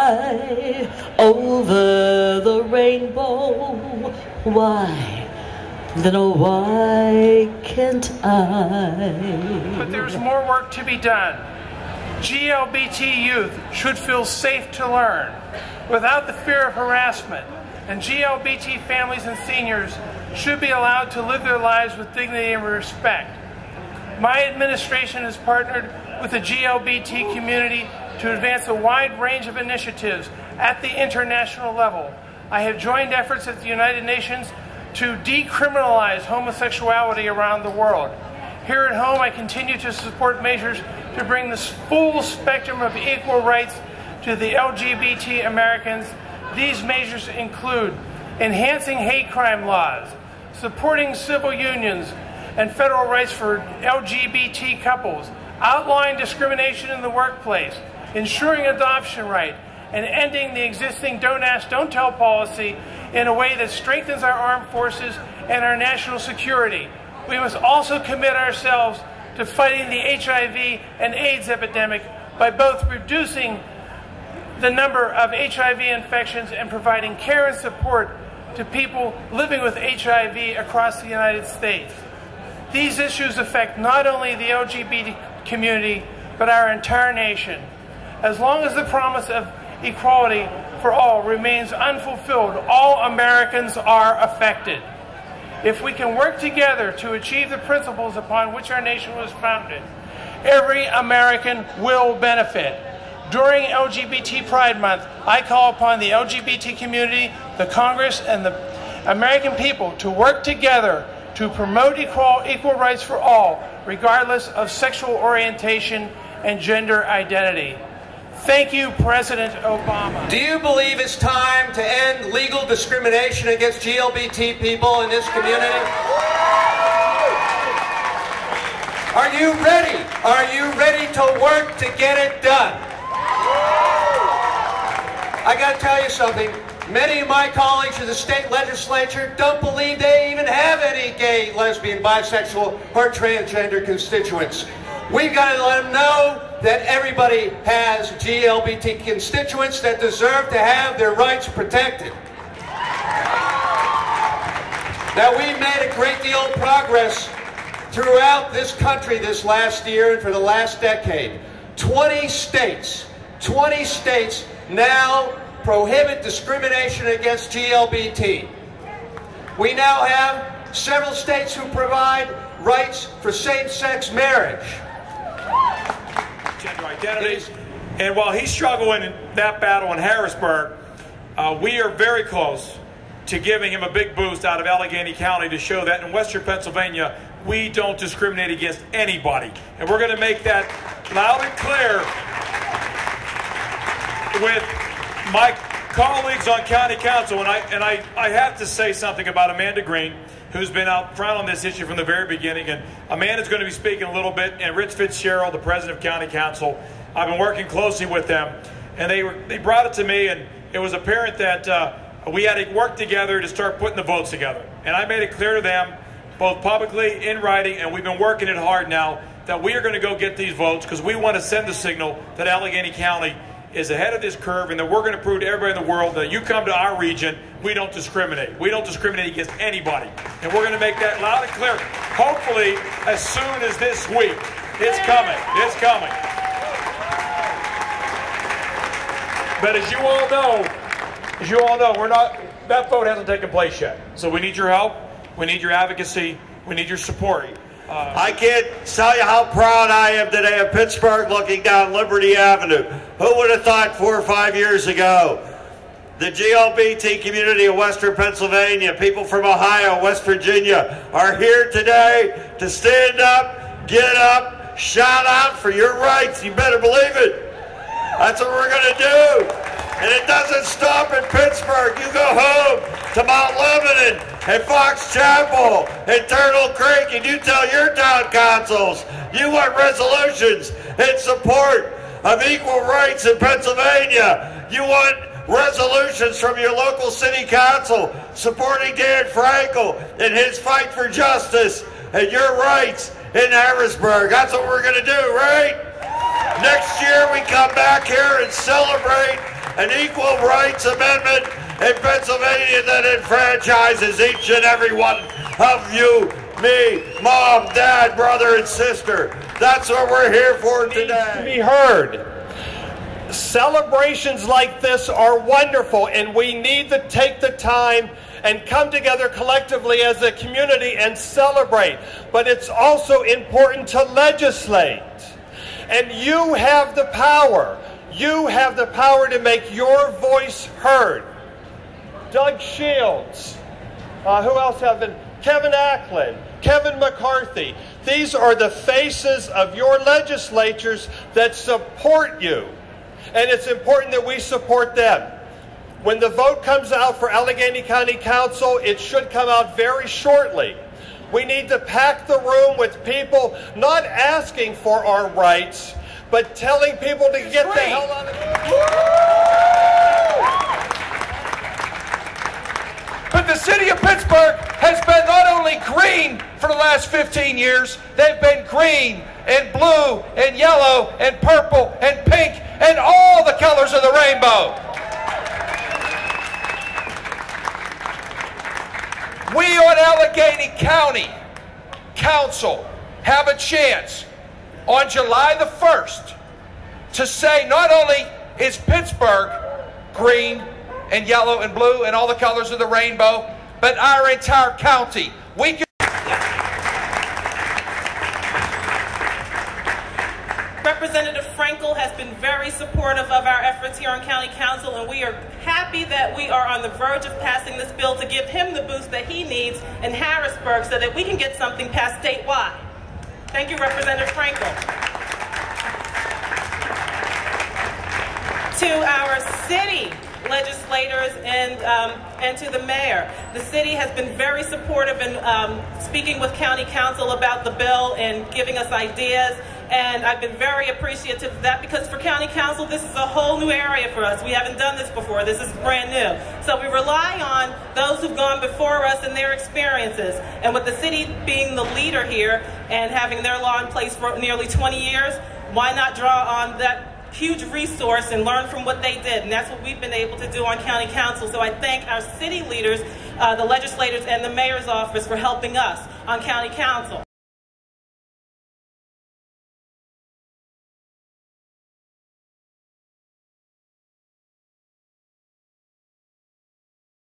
fly over the rainbow. Why? Then oh, why can't I? But there's more work to be done. GLBT youth should feel safe to learn without the fear of harassment, and GLBT families and seniors should be allowed to live their lives with dignity and respect. My administration has partnered with the GLBT community to advance a wide range of initiatives at the international level. I have joined efforts at the United Nations to decriminalize homosexuality around the world. Here at home, I continue to support measures to bring the full spectrum of equal rights to the LGBT Americans. These measures include enhancing hate crime laws, supporting civil unions and federal rights for LGBT couples, outlawing discrimination in the workplace, ensuring adoption right, and ending the existing don't ask, don't tell policy in a way that strengthens our armed forces and our national security. We must also commit ourselves to fighting the HIV and AIDS epidemic by both reducing the number of HIV infections and providing care and support to people living with HIV across the United States. These issues affect not only the LGBT community, but our entire nation. As long as the promise of equality for all remains unfulfilled, all Americans are affected. If we can work together to achieve the principles upon which our nation was founded, every American will benefit. During LGBT Pride Month, I call upon the LGBT community, the Congress, and the American people to work together to promote equal rights for all, regardless of sexual orientation and gender identity. Thank you, President Obama. Do you believe it's time to end legal discrimination against GLBT people in this community? Are you ready? Are you ready to work to get it done? I got to tell you something. Many of my colleagues in the state legislature don't believe they even have any gay, lesbian, bisexual, or transgender constituents. We've got to let them know that everybody has GLBT constituents that deserve to have their rights protected. Now, we've made a great deal of progress throughout this country this last year and for the last decade. 20 states now prohibit discrimination against GLBT. We now have several states who provide rights for same-sex marriage. Gender identities. And while he's struggling in that battle in Harrisburg, we are very close to giving him a big boost out of Allegheny County to show that in Western Pennsylvania, we don't discriminate against anybody. And we're going to make that loud and clear with my colleagues on county council. And I have to say something about Amanda Green, who's been out front on this issue from the very beginning. And Amanda's going to be speaking a little bit, and Rich Fitzgerald, the president of county council. I've been working closely with them, and they brought it to me, and it was apparent that we had to work together to start putting the votes together. And I made it clear to them, both publicly, in writing, and we've been working it hard now, that we are going to go get these votes because we want to send the signal that Allegheny County is ahead of this curve, and that we're going to prove to everybody in the world that you come to our region, we don't discriminate. We don't discriminate against anybody. And we're going to make that loud and clear, hopefully as soon as this week. It's coming. It's coming. But as you all know, that vote hasn't taken place yet. So we need your help. We need your advocacy. We need your support. I can't tell you how proud I am today of Pittsburgh looking down Liberty Avenue. Who would have thought 4 or 5 years ago the GLBT community of Western Pennsylvania, people from Ohio, West Virginia, are here today to stand up, get up, shout out for your rights. You better believe it. That's what we're going to do. And it doesn't stop in Pittsburgh. You go home to Mount Lebanon and Fox Chapel and Turtle Creek, and you tell your town councils you want resolutions in support of equal rights in Pennsylvania. You want resolutions from your local city council supporting Dan Frankel in his fight for justice and your rights in Harrisburg. That's what we're going to do, right? Next year we come back here and celebrate an equal rights amendment in Pennsylvania that enfranchises each and every one of you, me, mom, dad, brother, and sister. That's what we're here for today. To be heard. Celebrations like this are wonderful, and we need to take the time and come together collectively as a community and celebrate. But it's also important to legislate. And you have the power. You have the power to make your voice heard. Doug Shields, who else have been? Kevin Ackland, Kevin McCarthy. These are the faces of your legislatures that support you. And it's important that we support them. When the vote comes out for Allegheny County Council, it should come out very shortly. We need to pack the room with people not asking for our rights, but telling people to get the hell out of here. But the city of Pittsburgh has been not only green for the last 15 years, they've been green and blue and yellow and purple and pink and all the colors of the rainbow. We on Allegheny County Council have a chance on July the 1st to say not only is Pittsburgh green and yellow and blue and all the colors of the rainbow, but our entire county. We can. Representative Frankel has been very supportive of our efforts here on County Council, and we are happy that we are on the verge of passing this bill to give him the boost that he needs in Harrisburg so that we can get something passed statewide. Thank you, Representative Frankel. To our city legislators and to the mayor. The city has been very supportive in speaking with County Council about the bill and giving us ideas. And I've been very appreciative of that because for County Council, this is a whole new area for us. We haven't done this before. This is brand new. So we rely on those who've gone before us and their experiences. And with the city being the leader here and having their law in place for nearly 20 years, why not draw on that huge resource and learn from what they did? And that's what we've been able to do on County Council. So I thank our city leaders, the legislators, and the mayor's office for helping us on County Council.